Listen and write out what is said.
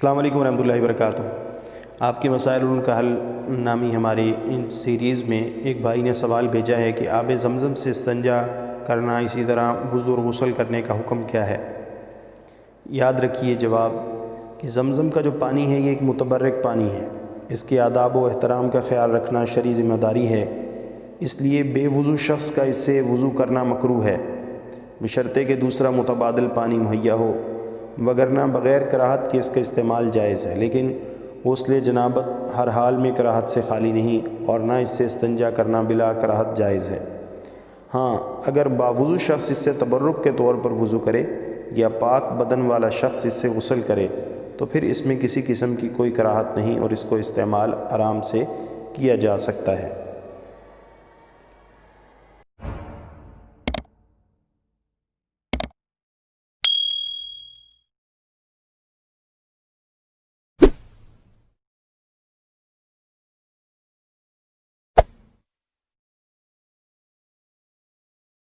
السلام علیکم ورحمۃ اللہ وبرکاتہ۔ آپ کی مسائل ان کا حل نامی ہماری ان سیریز میں ایک بھائی نے سوال بھیجا ہے کہ آب زمزم سے استنجا کرنا، اسی طرح وضو اور غسل کرنے کا حکم کیا ہے؟ یاد رکھیے جواب کہ زمزم کا جو پانی ہے یہ ایک متبرک پانی ہے، اس کے آداب و احترام کا خیال رکھنا شرعی ذمہ داری ہے، اس لیے بے وضو شخص کا اس سے وضو کرنا مکروہ ہے، بشرطے کہ دوسرا متبادل پانی مہیا ہو، وگرنہ بغیر کراہت کے اس کا استعمال جائز ہے، لیکن غسل جنابت ہر حال میں کراہت سے خالی نہیں اور نہ اس سے استنجا کرنا بلا کراہت جائز ہے۔ ہاں، اگر باوضو شخص اس سے تبرک کے طور پر وضو کرے یا پاک بدن والا شخص اس سے غسل کرے تو پھر اس میں کسی قسم کی کوئی کراہت نہیں اور اس کو استعمال آرام سے کیا جا سکتا ہے۔